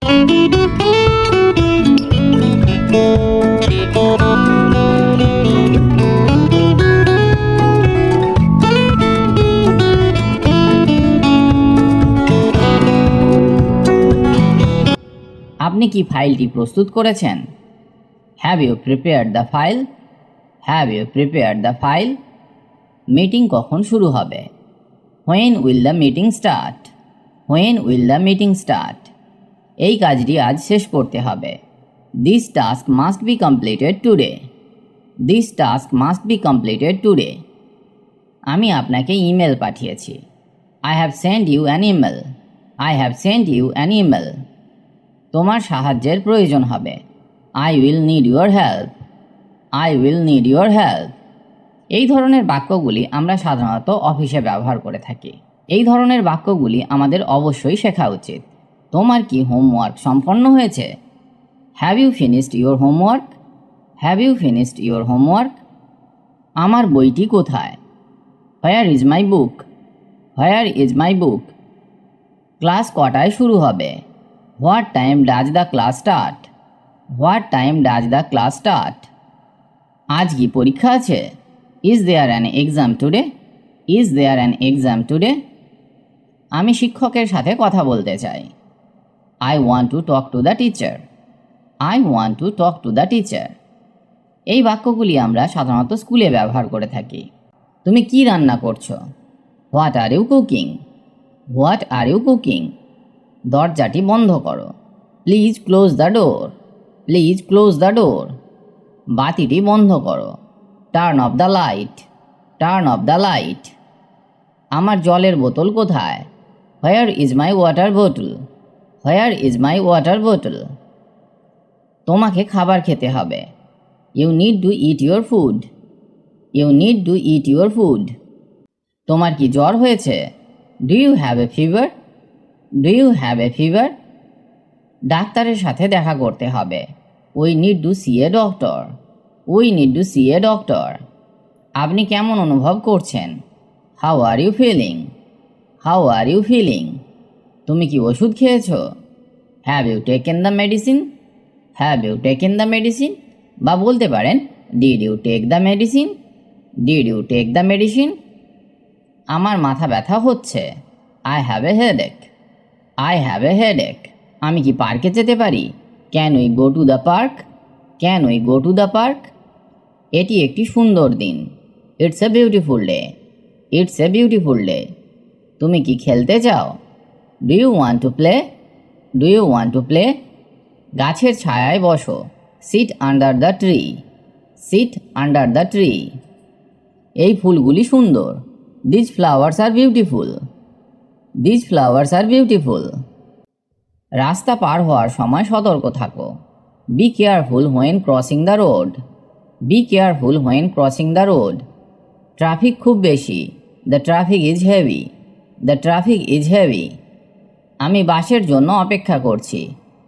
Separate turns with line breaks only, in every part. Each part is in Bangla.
আপনি কি ফাইলটি প্রস্তুত করেছেন? Have you prepared the file? Have you prepared the file? Meeting কখন শুরু হবে? When will the meeting start? When will the meeting start? এই কাজটি আজ শেষ করতে হবে। This task must be completed today. This task must be completed today. আমি আপনাকে ইমেল পাঠিয়েছি। I have send you an email. I have send you an email. তোমার সাহায্যের প্রয়োজন হবে। I will need your help. I will need your help. এই ধরনের বাক্যগুলি আমরা সাধারণত অফিসে ব্যবহার করে থাকি। এই ধরনের বাক্যগুলি আমাদের অবশ্যই শেখা উচিত। তোমার কি হোমওয়ার্ক সম্পন্ন হয়েছে? Have you finished your homework? Have you finished your homework? আমার বইটি কোথায়? Where is my book? Where is my book? Class কটায় শুরু হবে? What time does the class start? What time does the class start? আজ কি পরীক্ষা আছে? Is there an exam today? Is there an exam today? আমি শিক্ষকের সাথে কথা বলতে চাই। I want to talk to the teacher. I want to talk to the teacher. এই বাক্যগুলি আমরা সাধারণত স্কুলে ব্যবহার করে থাকি। তুমি কি রান্না করছো? What are you cooking? What are you cooking? দরজাটি বন্ধ করো। Please close the door. Please close the door. বাতিটি বন্ধ করো। Turn off the light. Turn off the light. আমার জলের বোতল কোথায়? হোয়ার ইজ মাই ওয়াটার বোতল? হোয়ার ইজ মাই ওয়াটার বোতল? তোমাকে খাবার খেতে হবে। You need to eat your food. You need to eat your food. তোমার কি জ্বর হয়েছে? Do you have a fever? Do you have a fever? ডাক্তারের সাথে দেখা করতে হবে। We need to see a doctor. We need to see a doctor. আপনি কেমন অনুভব করছেন? How are you feeling? How are you feeling? তুমি কি ওষুধ খেয়েছো? Have you taken the medicine? Have you taken the medicine? বা বলতে পারেন did you take the medicine? Did you take the medicine? আমার মাথা ব্যথা হচ্ছে। I have a headache. I have a headache. আমি কি পার্কে যেতে পারি? Can we go to the park? Can we go to the park? এটি একটি সুন্দর দিন। It's a beautiful day. It's a beautiful day. তুমি কি খেলতে চাও? Do you want to play? Do you want to play? গাছের ছায়ায় বসো। Sit under the tree. Sit under the tree. এই ফুলগুলি সুন্দর। These flowers are beautiful. These flowers are beautiful. রাস্তা পার হওয়ার সময় সতর্ক থাকো। Be careful when crossing the road. Be careful when crossing the road. Traffic খুব বেশি। The traffic is heavy. The traffic is heavy. আমি বাসের জন্য অপেক্ষা করছি।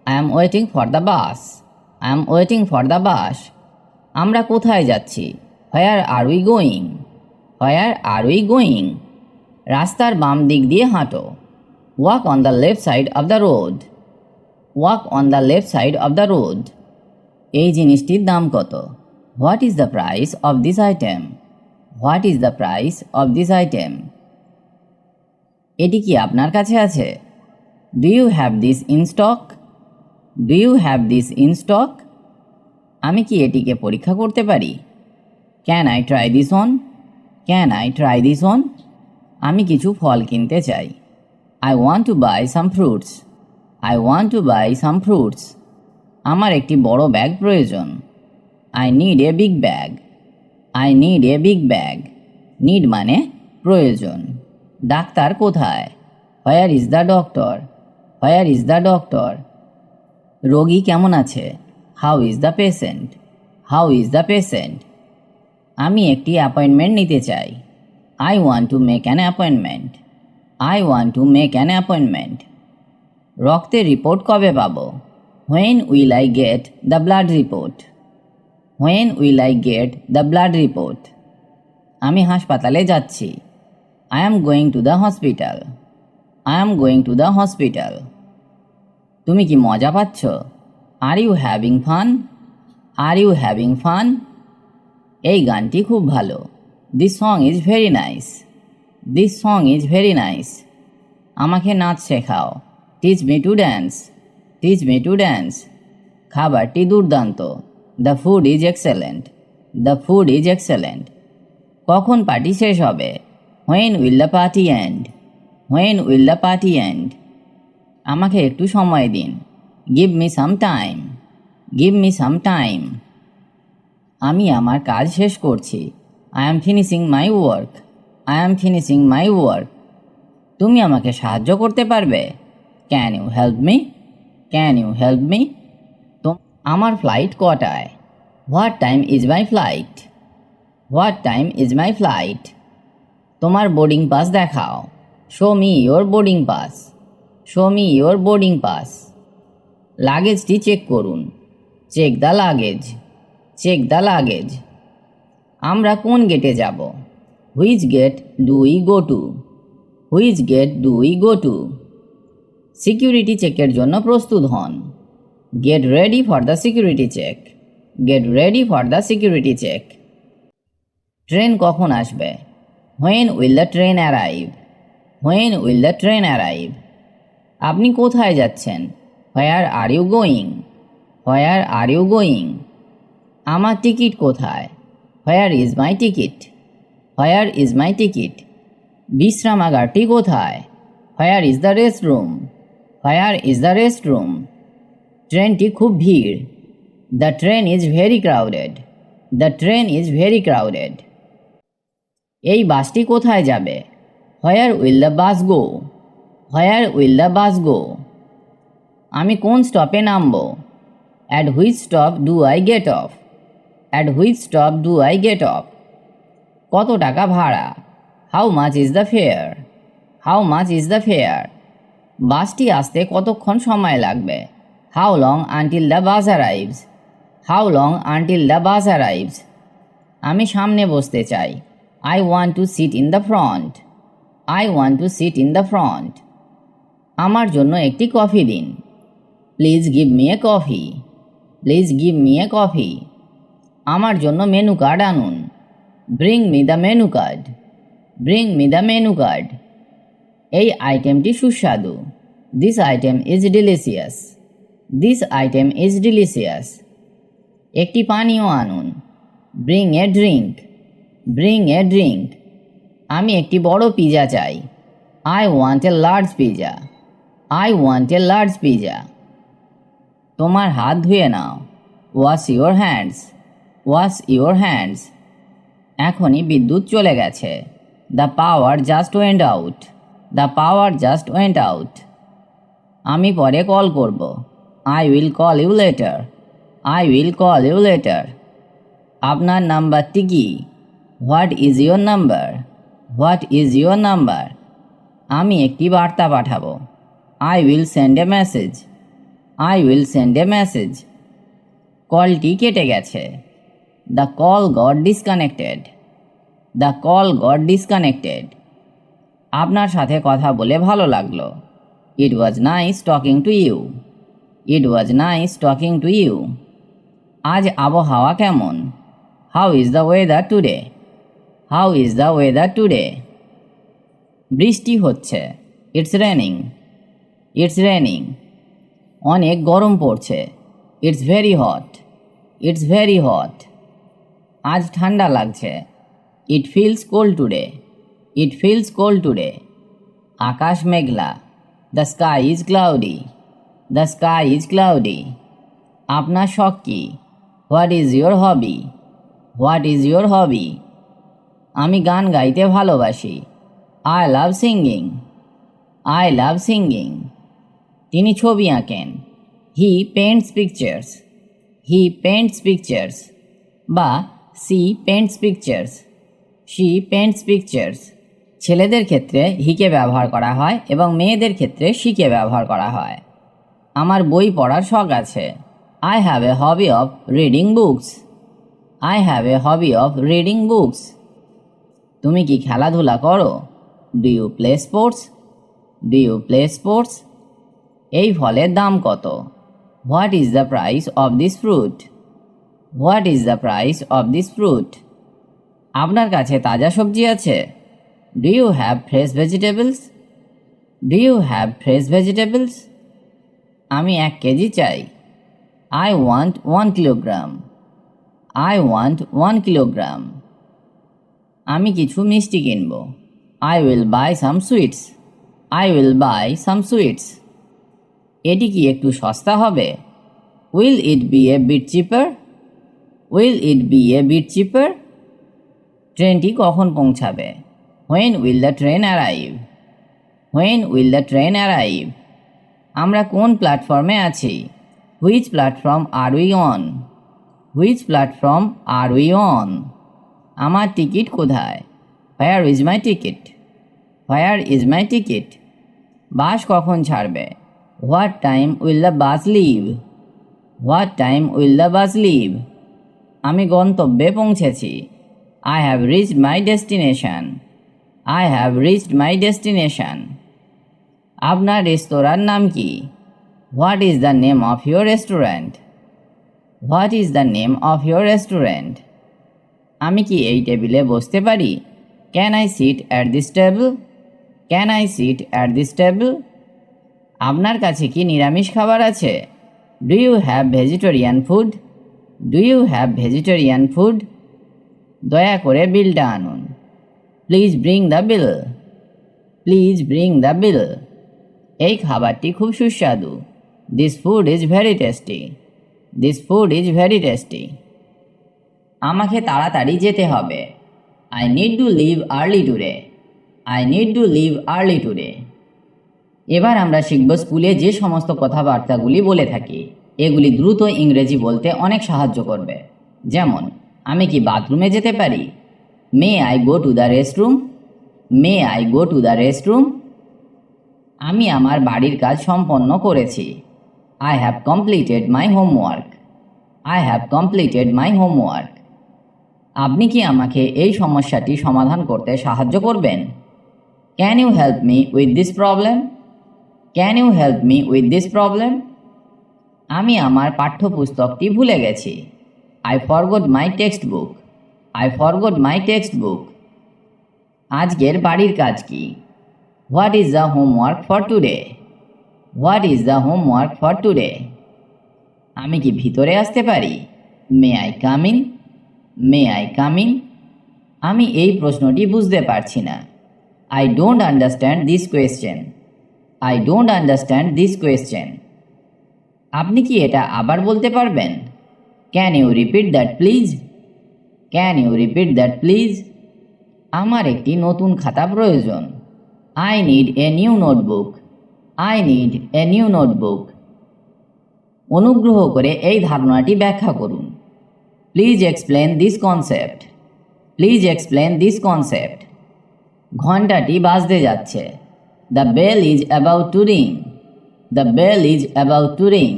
I am waiting for the bus. I am waiting for the bus. আমরা কোথায় যাচ্ছি? Where are we going? Where are we going? রাস্তার বাম দিক দিয়ে হাঁটো। Walk on the left side of the road. Walk on the left side of the road. এই জিনিসটির দাম কত? What is the price of this item? What is the price of this item? এটি কি আপনার কাছে আছে? Do you have this in stock? Do you have this in stock? আমি কি এটিকে পরীক্ষা করতে পারি? Can I try this on? Can I try this on? আমি কিছু ফল কিনতে চাই। I want to buy some fruits. I want to buy some fruits. আমার একটি বড় ব্যাগ প্রয়োজন। I need a big bag. I need a big bag. Need মানে প্রয়োজন। ডাক্তার কোথায়? Where is the doctor? Where is the doctor? রোগী কেমন আছে? How is the patient? How is the patient? আমি একটি অ্যাপয়েন্টমেন্ট নিতে চাই। I want to make an appointment. I want to make an appointment. রক্তের রিপোর্ট কবে পাবো? When will I get the blood report? When will I get the blood report? আমি হাসপাতালে যাচ্ছি। I am going to the hospital. I am going to the hospital. তুমি কি মজা পাচ্ছ? Are you having fun? Are you having fun? এই গানটি খুব ভালো। This song is very nice. This song is very nice. আমাকে নাচ শেখাও। Teach me to dance. Teach me to dance. খাবারটি দুর্দান্ত। The food is excellent. The food is excellent. কখন পার্টি শেষ হবে? When will the party end? When will the party end? আমাকে একটু সময় দিন। Give me some time. Give me some time. আমি আমার কাজ শেষ করছি। I am finishing my work. I am finishing my work. তুমি আমাকে সাহায্য করতে পারবে? Can you help me? Can you help me? তো আমার ফ্লাইট কটায়? What time is my flight? What time is my flight? তোমার বোর্ডিং পাস দেখাও। Show me your boarding pass. Show me your boarding pass. লাগেজটি চেক করুন। Check the luggage. Check the luggage. আমরা কোন গেটে যাব? Which gate do we go to? Which gate do we go to? Security চেকের জন্য প্রস্তুত হন। Get ready for the security check. Get ready for the security check. Train কখন আসবে? When will the train arrive? When will the train arrive? আপনি কোথায় যাচ্ছেন? Where are you going? Where are you going? আমার টিকিট কোথায়? Where is my ticket? Where is my ticket? বিশ্রামাগারটি কোথায়? Where is the rest room? Where is the rest room? ট্রেনটি খুব ভিড়। The train is very crowded. The train is very crowded. এই বাসটি কোথায় যাবে? Where will the bus go? Where will the bus go? আমি কোন স্টপে নামব? At which stop do I get off? At which stop do I get off? কত টাকা ভাড়া? How much is the fare? How much is the fare? বাসটি আসতে কতক্ষণ সময় লাগবে? How long until the bus arrives? How long until the bus arrives? আমি সামনে বসতে চাই। I want to sit in the front. I want to sit in the front. আমার জন্য একটি কফি দিন। Please give me a coffee. Please give me a coffee. আমার জন্য মেনু কার্ড আনুন। Bring me the menu card. Bring me the menu card. এই আইটেমটি সুস্বাদু। This item is delicious. This item is delicious. একটি পানীয় আনুন। Bring a drink. Bring a drink. আমি একটি বড় পিজা চাই। I want a large pizza. I want a large pizza. তোমার হাত ধুয়ে নাও। Wash your hands. Wash your hands. এখনই বিদ্যুৎ চলে গেছে। The power just went out. The power just went out. আমি পরে কল করব। I will call you later. I will call you later. আপনার নাম্বারটি কি? What is your number? What is your number? আমি একটি বার্তা পাঠাবো। I will send a message. I will send a message. কলটি কেটে গেছে। The call got disconnected. The call got disconnected. আপনার সাথে কথা বলে ভালো লাগলো। It was nice talking to you. It was nice talking to you. আজ আবহাওয়া কেমন? How is the weather today? How is the weather today? বৃষ্টি হচ্ছে। It's raining. It's raining. অনেক গরম পড়ছে। It's very hot. It's very hot. আজ ঠান্ডা লাগছে। It feels cold today. It feels cold today. আকাশ মেঘলা। The sky is cloudy. The sky is cloudy. আপনার শখ কী? What is your hobby? What is your hobby? আমি গান গাইতে ভালোবাসি। I love singing. I love singing. তিনি ছবি আঁকেন। He paints pictures. He paints pictures. বা she paints pictures. She paints pictures. ছেলেদের ক্ষেত্রে হিকে ব্যবহার করা হয় এবং মেয়েদের ক্ষেত্রে শিকে ব্যবহার করা হয়। আমার বই পড়ার শখ আছে। I have a hobby of reading books. I have a hobby of reading books. তুমি কি খেলাধুলা করো? Do you play sports? Do you play sports? এই ফলের দাম কত? What is the price of this fruit? What is the price of this fruit? আপনার কাছে তাজা সবজি আছে? Do you have fresh vegetables? Do you have fresh vegetables? আমি 1 কেজি চাই। I want 1 kilogram. I want 1 kilogram. আমি কিছু মিষ্টি কিনব। I will buy some sweets. I will buy some sweets. এটি কি একটু সস্তা হবে? Will it be a bit cheaper? Will it be a bit cheaper? ট্রেনটি কখন পৌঁছাবে? When will the train arrive? When will the train arrive? আমরা কোন প্ল্যাটফর্মে আছি? Which platform are we on? Which platform are we on? আমার টিকিট কোথায়? Where is my ticket? Where is my ticket? Bus কখন ছাড়বে? What time will the bus leave? What time will the bus leave? আমি গন্তব্যে পৌঁছেছি। I have reached my destination. I have reached my destination. আপনার রেস্তোরাঁর নাম কি? What is the name of your restaurant? What is the name of your restaurant? আমি কি এই টেবিলে বসতে পারি? Can I sit at this table? Can I sit at this table? আপনার কাছে কি নিরামিষ খাবার আছে? Do you have vegetarian food? Do you have vegetarian food? দয়া করে বিলটা আনুন। Please bring the bill. Please bring the bill. এই খাবারটি খুব সুস্বাদু। This food is very tasty. This food is very tasty. আমাকে তাড়াতাড়ি যেতে হবে। I need to leave early today. I need to leave early today. এবার আমরা শিখব স্কুলে যে সমস্ত কথাবার্তাগুলি বলে থাকি এগুলি দ্রুত ইংরেজি বলতে অনেক সাহায্য করবে। যেমন, আমি কি বাথরুমে যেতে পারি? May I go to the restroom? May I go to the restroom? আমি আমার বাড়ির কাজ সম্পন্ন করেছি। I have completed my homework. I have completed my homework. আপনি কি আমাকে এই সমস্যাটি সমাধান করতে সাহায্য করবেন? Can you help me with this problem? Can you help me with this problem? আমি আমার পাঠ্যপুস্তকটি ভুলে গেছি। I forgot my text book. I forgot my text বুক। আজকের বাড়ির কাজ কি? What is the homework for today? What is the homework for today? আমি কি ভিতরে আসতে পারি? May I come in? May I come in? আমি এই প্রশ্নটি বুঝতে পারছি না। I don't understand this question. I don't understand this question. আপনি কি এটা আবার বলতে পারবেন? Can you repeat that please? Can you repeat that please? আমার একটি নতুন খাতা প্রয়োজন। I need a new notebook. I need a new notebook. অনুগ্রহ করে এই ধারণাটি ব্যাখ্যা করুন। Please explain this concept. Please explain this concept. ঘন্টাটি বাজতে যাচ্ছে। The bell is about to ring. The bell is about to ring.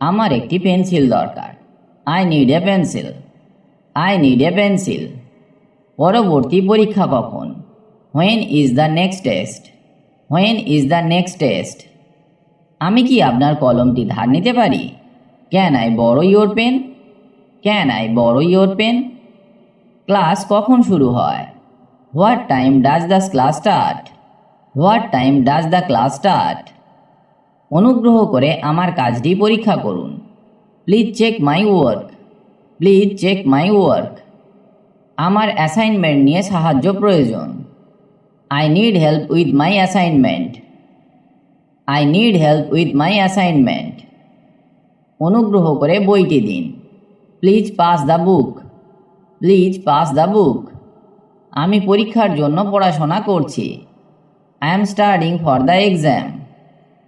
আমার একটি পেন্সিল দরকার। I need a pencil. I need a pencil. পরবর্তী পরীক্ষা কখন? When is the next test? When is the next test? আমি কি আপনার কলমটি ধার নিতে পারি? Can I borrow your pen? Can I borrow your pen? Class কখন শুরু হয়? What time does the class start? What time does the class start? অনুগ্রহ করে আমার কাজটি পরীক্ষা করুন। Please check my work. Please check my work. আমার অ্যাসাইনমেন্ট নিয়ে সাহায্য প্রয়োজন। I need help with my assignment. I need help with my assignment. অনুগ্রহ করে বইটি দিন। Please pass the book. Please pass the book. আমি পরীক্ষার জন্য পড়াশোনা করছি। I am studying for the exam.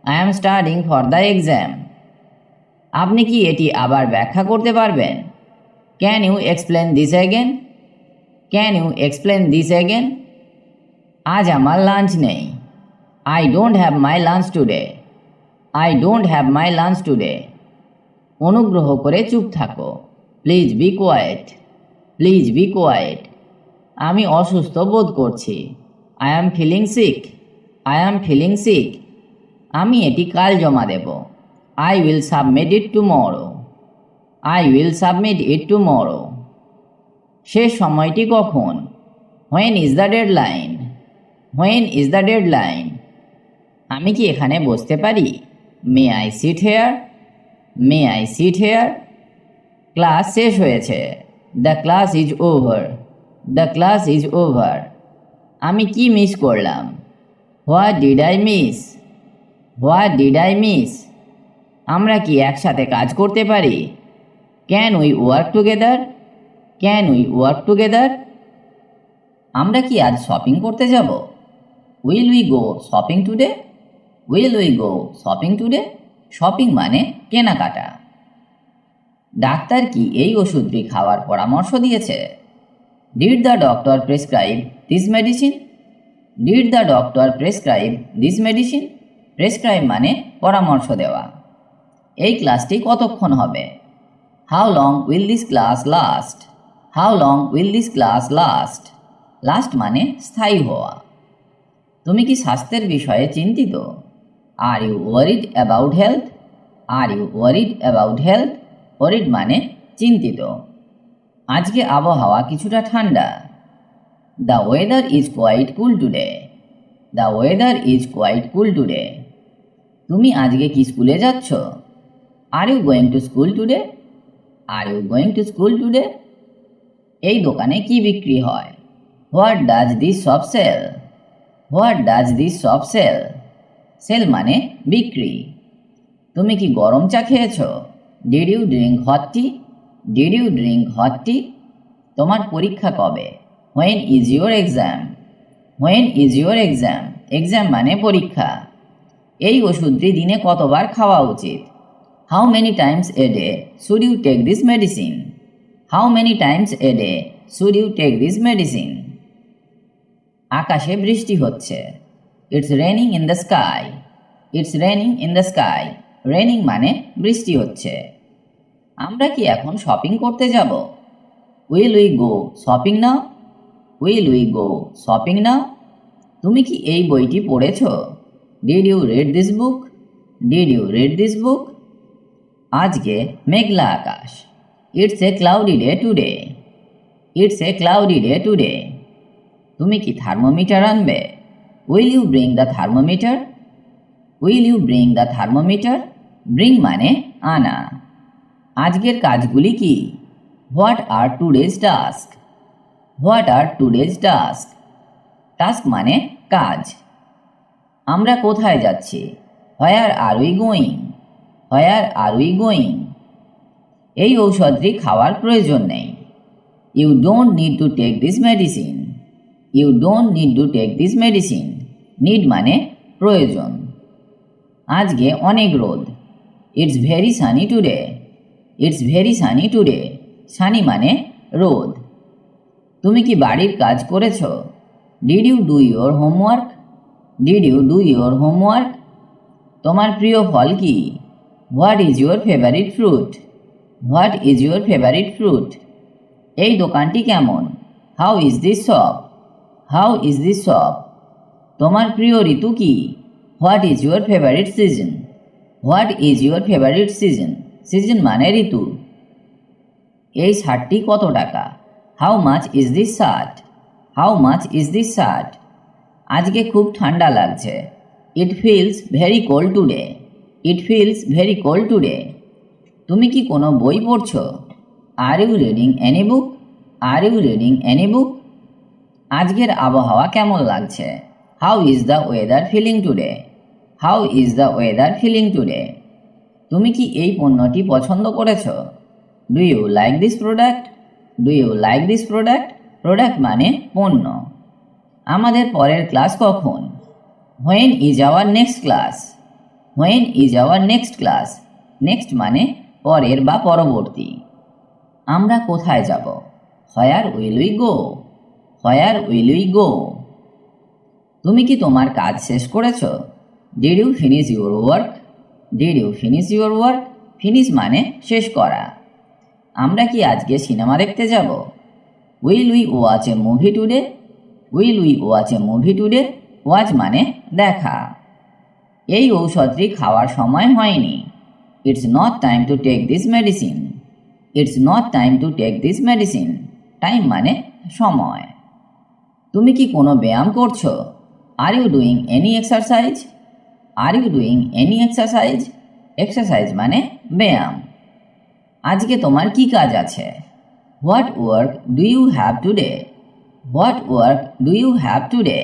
I am studying for the exam. আপনি কি এটি আবার ব্যাখ্যা করতে পারবেন? Can you explain this again? Can you explain this again? আজ আমার লাঞ্চ নেই। I don't have my lunch today. I don't have my lunch today. অনুগ্রহ করে চুপ থাকো। Please be quiet. Please be quiet. আমি অসুস্থ বোধ করছি। I am feeling sick. I am feeling sick. আমি এটি কাল জমা দেব। I will submit it tomorrow. I will submit it tomorrow. শেষ সময়টি কখন? When is the deadline? When is the deadline? আমি কি এখানে বসতে পারি? May I sit here? May I sit here? Class শেষ হয়েছে। The class is over. The class is over. আমি কি মিস করলাম? What did I miss? What did I miss? আমরা কি একসাথে কাজ করতে পারি? Can we work together? Can we work together? আমরা কি আজ শপিং করতে যাব? Will we go shopping today? Will we go shopping today? Shopping মানে কেনাকাটা। ডাক্তার কি এই ওষুধটি খাওয়ার পরামর্শ দিয়েছে? Did the doctor prescribe this medicine? Did the doctor prescribe this medicine? Prescribe মানে পরামর্শ দেওয়া। এই ক্লাসটি কতক্ষণ হবে? How long will this class last? How long will this class last? Last মানে স্থায়ী হওয়া। তুমি কি স্বাস্থ্যের বিষয়ে চিন্তিত? Are you worried about health? Are you worried about health? Worried মানে চিন্তিত। আজকে আবহাওয়া কিছুটা ঠান্ডা। The weather is quite cool today. The weather is quite cool today. তুমি আজকে কি স্কুলে যাচ্ছ? Are you going to school today? Are you going to school today? এই দোকানে কি বিক্রি হয়? What does this shop sell? What does this shop sell? Sell মানে বিক্রি। তুমি কি গরম চা খেয়েছ? Did you drink hot tea? Did you drink hot tea? তোমার পরীক্ষা কবে? When is your exam? When is your exam? Exam মানে পরীক্ষা। এই ওষুধটি দিনে কতবার খাওয়া উচিত? How many times a day should you take this medicine? How many times a day should you take this medicine? আকাশে বৃষ্টি হচ্ছে। It's raining in the sky. It's raining in the sky. Raining মানে বৃষ্টি হচ্ছে। আমরা কি এখন শপিং করতে যাব? Will we go shopping now? Will we go shopping now? তুমি কি এই বইটি পড়েছ? Did you read this book? Did you read this book? আজকে মেঘলা আকাশ। It's a cloudy day today. It's a cloudy day today. তুমি কি থার্মোমিটার আনবে? Will you bring the thermometer? Will you bring the thermometer? Bring মানে আনা। আজকের কাজগুলি কি? What are today's task? What are today's task? Task মানে কাজ। আমরা কোথায় যাচ্ছি? Where are we going? Where are we going? এই ঔষধটি খাওয়ার প্রয়োজন নেই। You don't need to take this medicine. You don't need to take this medicine. Need মানে প্রয়োজন। আজকে অনেক রোদ। It's very sunny today. It's very sunny today. Sunny মানে রোদ। তুমি কি বাড়ির কাজ করেছ? Did you do your homework? Did you do your homework? তোমার প্রিয় ফল কি? What is your favourite fruit? What is your favourite fruit? এই দোকানটি কেমন? How is this shop? How is this shop? তোমার প্রিয় ঋতু কি? What is your favourite season? What is your favourite season? Season মানে ঋতু। এই শার্টটি কত টাকা? How much is this shirt? How much is this shirt? আজকে খুব ঠান্ডা লাগছে। It feels very cold today. It feels very cold today. তুমি কি কোনো বই পড়ছো? আর you reading any book? Are you reading any book? আজকের আবহাওয়া কেমন লাগছে? How is the weather feeling today? How is the weather feeling today? তুমি কি এই পণ্যটি পছন্দ করেছ? Do you like this product? Do you like this product? Product মানে পণ্য। আমাদের পরের ক্লাস কখন? When is our next class? When is our next class? Next মানে পরের বা পরবর্তী। আমরা কোথায় যাব? Where will we go? Where will we go? তুমি কি তোমার কাজ শেষ করেছ? Did you finish your work? Did you finish your work? Finish মানে শেষ করা। আমরা কি আজকে সিনেমা দেখতে যাব? Will we watch a movie today? Will we watch a movie today? Watch মানে দেখা। এই ঔষধটি খাওয়ার সময় হয়নি। It's not time to take this medicine. It's not time to take this medicine. Time মানে সময়। তুমি কি কোনো ব্যায়াম করছো? Are you doing any exercise? Are you doing any exercise? Exercise মানে ব্যায়াম। আজকে তোমার কি কাজ আছে? What work do you have today? What work do you have today?